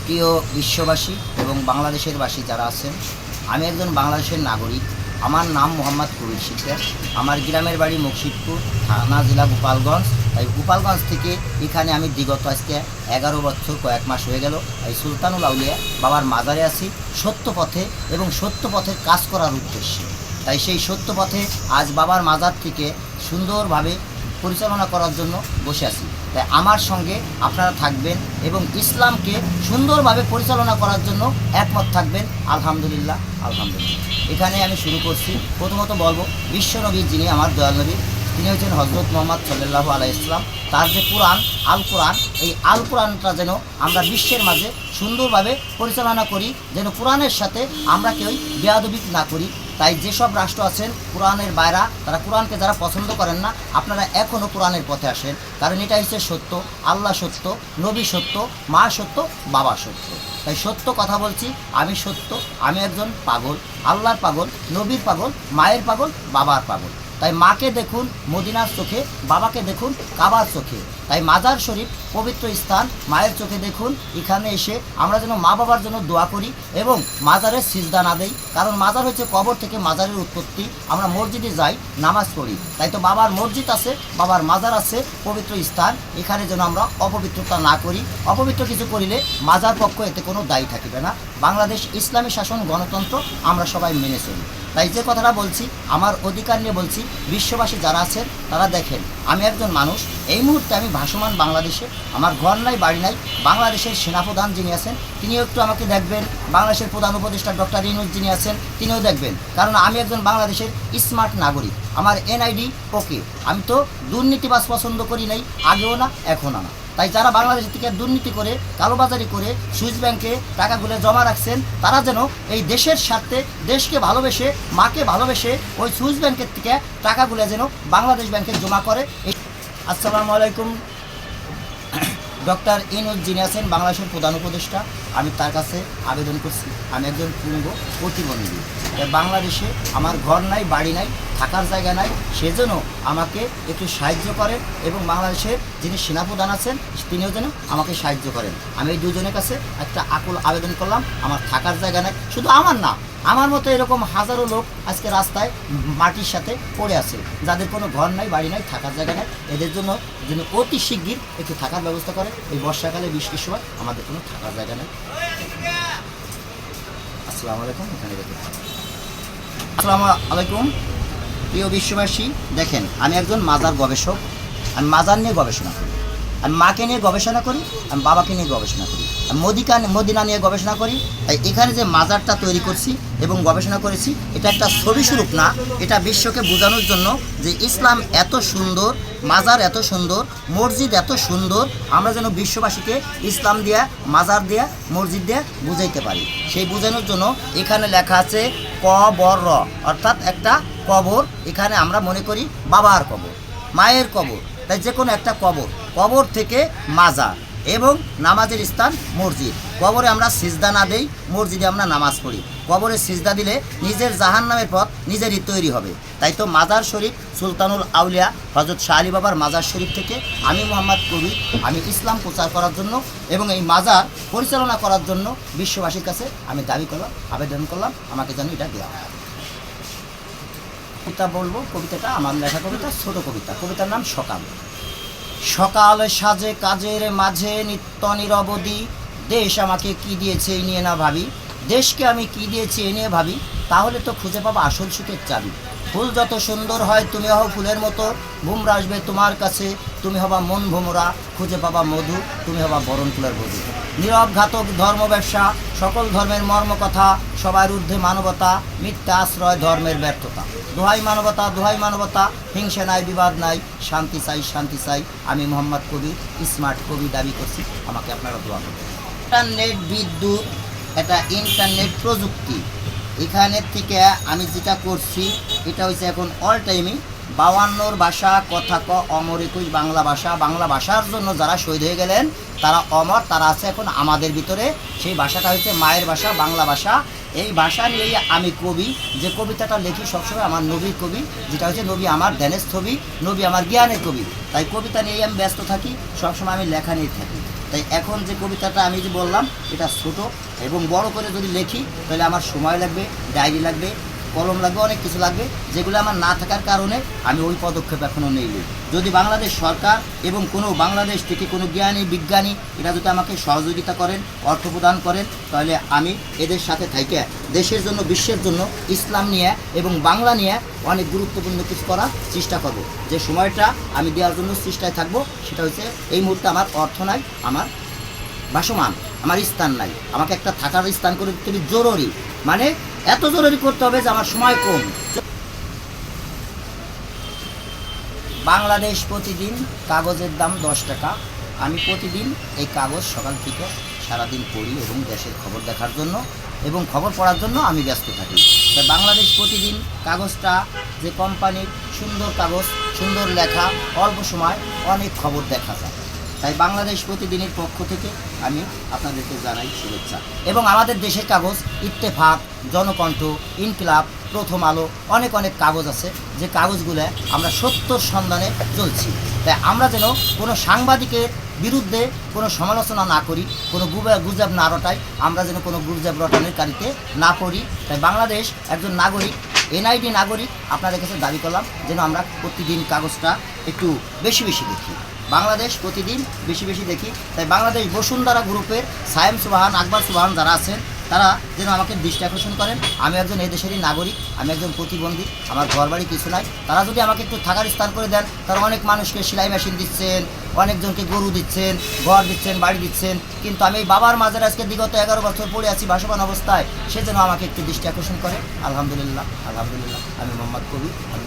প্রিয় বিশ্ববাসী এবং বাংলাদেশের বাসী যারা আছেন, আমি একজন বাংলাদেশের নাগরিক। আমার নাম মোহাম্মদ কবির শিকদার। আমার গ্রামের বাড়ি মুকসিদপুর, থানা জেলা গোপালগঞ্জ। তাই গোপালগঞ্জ থেকে এখানে আমি বিগত আজকে 11 বছর কয়েক মাস হয়ে গেল এই সুলতানুল আউলিয়া বাবার মাজারে আছি সত্য পথে এবং সত্য পথের কাজ করার উদ্দেশ্যে। তাই সেই সত্য পথে আজ বাবার মাজার থেকে সুন্দরভাবে পরিচালনা করার জন্য বসে আছি। তাই আমার সঙ্গে আপনারা থাকবেন এবং ইসলামকে সুন্দরভাবে পরিচালনা করার জন্য একমত থাকবেন। আলহামদুলিল্লাহ আলহামদুলিল্লাহ। এখানে আমি শুরু করছি। প্রথমত বলবো, বিশ্বনবী যিনি আমার দয়াল নবী, তিনি হচ্ছেন হজরত মোহাম্মদ সাল্লাল্লাহু আলাইহি ইসলাম। তার যে কোরআন, আল কোরআন, এই আল কোরআনটা যেন আমরা বিশ্বের মাঝে সুন্দরভাবে পরিচালনা করি, যেন কোরআনের সাথে আমরা কেউ বেয়াদবি না করি। তাই যেসব রাষ্ট্র আছেন কোরআনের বাইরা, তারা কোরআনকে যারা পছন্দ করেন না, আপনারা এখনও কোরআনের পথে আসেন। কারণ এটা হচ্ছে সত্য, আল্লাহ সত্য, নবী সত্য, মা সত্য, বাবা সত্য। তাই সত্য কথা বলছি, আমি সত্য। আমি একজন পাগল, আল্লাহর পাগল, নবীর পাগল, মায়ের পাগল, বাবার পাগল। তাই মাকে দেখুন মদিনার চোখে, বাবাকে দেখুন কাবার চোখে। তাই মাজার শরীফ পবিত্র স্থান, মায়ের চোখে দেখুন। এখানে এসে আমরা যেন মা বাবার জন্য দোয়া করি এবং মাজারের সিজদা না দেই। কারণ মাজার হচ্ছে কবর থেকে মাজারের উৎপত্তি। আমরা মসজিদে যাই, নামাজ পড়ি। তাই তো বাবার মসজিদ আছে, বাবার মাজার আছে, পবিত্র স্থান। এখানে যেন আমরা অপবিত্রতা না করি। অপবিত্র কিছু করিলে মাজার পক্ষ এতে কোনো দায়ী থাকিবে না। বাংলাদেশ ইসলামী শাসন, গণতন্ত্র, আমরা সবাই মেনে চলি। তাই যে কথাটা বলছি আমার অধিকার নিয়ে বলছি। বিশ্ববাসী যারা আছেন তারা দেখেন, আমি একজন মানুষ। এই মুহূর্তে আমি ভাসমান বাংলাদেশে, আমার ঘর নাই, বাড়ি নাই। বাংলাদেশের সেনাপ্রধান যিনি আছেন তিনিও একটু আমাকে দেখবেন। বাংলাদেশের প্রধান উপদেষ্টা ডক্টর ইউনূস যিনি আছেন তিনিও দেখবেন। কারণ আমি একজন বাংলাদেশের স্মার্ট নাগরিক। আমার এনআইডি ওকে। আমি তো দুর্নীতিবাজ পছন্দ করি নাই, আগেও না, এখনও না। তাই যারা বাংলাদেশ থেকে দুর্নীতি করে, কালোবাজারি করে সুইস ব্যাংকে টাকাগুলো জমা রাখছেন, তারা যেন এই দেশের স্বার্থে, দেশকে ভালোবেসে, মাকে ভালোবেসে ওই সুইস ব্যাংকের থেকে টাকাগুলো যেন বাংলাদেশ ব্যাংকে জমা করে। আসসালামু আলাইকুম। ডক্টর ইউনূস যিনি আছেন বাংলাদেশের প্রধান উপদেষ্টা, আমি তার কাছে আবেদন করছি। আমি একজন পূর্ণ প্রতিবন্ধী। বাংলাদেশে আমার ঘর নাই, বাড়ি নাই, থাকার জায়গা নাই। সেজন্য আমাকে একটু সাহায্য করেন এবং বাংলাদেশের যিনি সেনাপ্রধান আছেন তিনিও যেন আমাকে সাহায্য করেন। আমি এই দুজনের কাছে একটা আকুল আবেদন করলাম। আমার থাকার জায়গা নাই, শুধু আমার না, আমার মতো এরকম হাজারো লোক আজকে রাস্তায় মাটির সাথে পড়ে আছে, যাদের কোনো ঘর নাই, বাড়ি নাই, থাকার জায়গা নাই। এদের জন্য যিনি অতি শিগগির একটু থাকার ব্যবস্থা করে। এই বর্ষাকালে বৃষ্টির সময় আমাদের কোনো থাকার জায়গা নেই। আসসালামু আলাইকুম। এখানে দেখুন। আসসালামু আলাইকুম প্রিয় বিশ্ববাসী। দেখেন, আমি একজন মাজার গবেষক। আমি মাজার নিয়ে গবেষণা করি। আমি মাকে নিয়ে গবেষণা করি, আমি বাবাকে নিয়ে গবেষণা করি, আমি মদিনা নিয়ে গবেষণা করি। তাই এখানে যে মাজারটা তৈরি করছি এবং গবেষণা করেছি, এটা একটা ছবি স্বরূপ না, এটা বিশ্বকে বোঝানোর জন্য যে ইসলাম এত সুন্দর, মাজার এত সুন্দর, মসজিদ এত সুন্দর। আমরা যেন বিশ্ববাসীকে ইসলাম দিয়া, মাজার দিয়া, মসজিদ দিয়া বুঝাইতে পারি। সেই বোঝানোর জন্য এখানে লেখা আছে কবর, অর্থাৎ একটা কবর। এখানে আমরা মনে করি বাবার কবর, মায়ের কবর। তাই যে কোনো একটা কবর, কবর থেকে মাজার এবং নামাজের স্থান মসজিদ। কবরে আমরা সিজদা না দেই, মসজিদে আমরা নামাজ পড়ি। কবরে সিজদা দিলে নিজের জাহান্নামের পথ নিজেরই তৈরি হবে। তাই তো মাজার শরীফ, সুলতানুল আউলিয়া হযরত শাহ আলী বাবার মাজার শরীফ থেকে আমি মোহাম্মদ কবির, আমি ইসলাম প্রচার করার জন্য এবং এই মাজার পরিচালনা করার জন্য বিশ্ববাসীর কাছে আমি দাবি করলাম, আবেদন করলাম, আমাকে যেন এটা দেওয়া হয়। কবিতা বলবো। কবিতাটা আমার লেখা কবিতা, ছোট কবিতা। কবিতার নাম সকাল। সকাল সাজে কাজের মাঝে নিত্য নিরবধি, দেশ আমাকে কি দিয়েছে এই নিয়ে না ভাবি। দেশকে আমি কি দিয়েছি এ নিয়ে ভাবি, তাহলে তো খুঁজে পাবো আসল সুখের চাবি। ফুল যত সুন্দর হয় তুমি হও ফুলের মতো, ভুমরা আসবে তোমার কাছে, তুমি হবা মন ভোমরা, খুঁজে পাবা মধু, তুমি হবা বরণ ফুলের বধূ। নীরব ঘাতক ধর্ম ব্যবসা, সকল ধর্মের মর্ম কথা, সবার ঊর্ধ্বে মানবতা, মিথ্যা আশ্রয় ধর্মের ব্যর্থতা। দোহাই মানবতা, দোহাই মানবতা, হিংসা নাই, বিবাদ নাই, শান্তি চাই, শান্তি চাই। আমি মোহাম্মদ কবির, স্মার্ট কবি দাবি করছি, আমাকে আপনারা দোয়া করবেন। ইন্টারনেট বিদ্যুৎ, এটা ইন্টারনেট প্রযুক্তি। এখানের থেকে আমি যেটা করছি এটা হচ্ছে এখন অল টাইমই 52 ভাষা, কথা ক অমর 21 বাংলা ভাষা। বাংলা ভাষার জন্য যারা শহীদ হয়ে গেলেন তারা অমর, তারা আছে এখন আমাদের ভিতরে। সেই ভাষাটা হচ্ছে মায়ের ভাষা, বাংলা ভাষা। এই ভাষা নিয়েই আমি কবি। যে কবিতাটা লিখি সবসময় আমার নবীর কবি, যেটা হচ্ছে নবী আমার ধ্যানের ছবি, নবী আমার জ্ঞানের কবি। তাই কবিতা নিয়েই আমি ব্যস্ত থাকি, সবসময় আমি লেখা নিয়ে থাকি। তাই এখন যে কবিতাটা আমি যে বললাম এটা ছোট এবং বড় করে যদি লিখি তাহলে আমার সময় লাগবে, ডায়েরি লাগবে, কলম লাগবে, অনেক কিছু লাগবে, যেগুলো আমার না থাকার কারণে আমি ওই পদক্ষেপ এখনও নেইনি। যদি বাংলাদেশ সরকার এবং কোনো বাংলাদেশ থেকে কোনো জ্ঞানী বিজ্ঞানী এটা যদি আমাকে সহযোগিতা করেন, অর্থ প্রদান করেন, তাহলে আমি এদের সাথে থাইকে দেশের জন্য, বিশ্বের জন্য ইসলাম নিয়ে এবং বাংলা নিয়ে অনেক গুরুত্বপূর্ণ কিছু করার চেষ্টা করব। যে সময়টা আমি দেওয়ার জন্য চেষ্টায় থাকবো সেটা হচ্ছে এই মুহূর্তে আমার অর্থ নাই, আমার বাসমান, আমার স্থান নাই, আমাকে একটা থাকার স্থান করে দিতে হবে জরুরি, মানে এত জরুরি করতে হবে যে আমার সময় কম। বাংলাদেশ প্রতিদিন কাগজের দাম 10 টাকা। আমি প্রতিদিন এই কাগজ সকাল থেকে সারাদিন পড়ি এবং দেশের খবর দেখার জন্য এবং খবর পড়ার জন্য আমি ব্যস্ত থাকি। তাই বাংলাদেশ প্রতিদিন কাগজটা যে কোম্পানির সুন্দর কাগজ, সুন্দর লেখা, অল্প সময় অনেক খবর দেখা যায়। তাই বাংলাদেশ প্রতিদিনের পক্ষ থেকে আমি আপনাদেরকে জানাই শুভেচ্ছা। এবং আমাদের দেশের কাগজ ইত্তেফাক, জনকণ্ঠ, ইনকিলাব, প্রথম আলো, অনেক অনেক কাগজ আছে যে কাগজগুলো আমরা সত্যর সন্ধানে চলছি। তাই আমরা যেন কোনো সাংবাদিকের বিরুদ্ধে কোনো সমালোচনা না করি, কোনো গুজব না রটাই, আমরা যেন কোনো গুজব রটানোর কারিতে না পড়ি। তাই বাংলাদেশ একজন নাগরিক, এনআইডি নাগরিক আপনাদের কাছে দাবি করলাম যেন আমরা প্রতিদিন কাগজটা একটু বেশি বেশি দেখি, বাংলাদেশ প্রতিদিন বেশি বেশি দেখি। তাই বাংলাদেশ বসুন্ধরা গ্রুপের সায়েম সুবাহান, আকবর সুবাহান যারা আছেন তারা যেন আমাকে দৃষ্টি আকর্ষণ করেন। আমি একজন এই দেশেরই নাগরিক, আমি একজন প্রতিবন্ধী, আমার ঘরবাড়ি কিছু নাই। তারা যদি আমাকে একটু থাকার স্থান করে দেন, তারা অনেক মানুষকে সেলাই মেশিন দিচ্ছেন, অনেকজনকে গরু দিচ্ছেন, ঘর দিচ্ছেন, বাড়ি দিচ্ছেন, কিন্তু আমি এই বাবার মাঝের আজকে বিগত 11 বছর পড়ে আছি ভাসমান অবস্থায়, সে যেন আমাকে একটু দৃষ্টি আকর্ষণ করে। আলহামদুলিল্লাহ, আলহামদুলিল্লাহ। আমি মোহাম্মদ কবি, আমি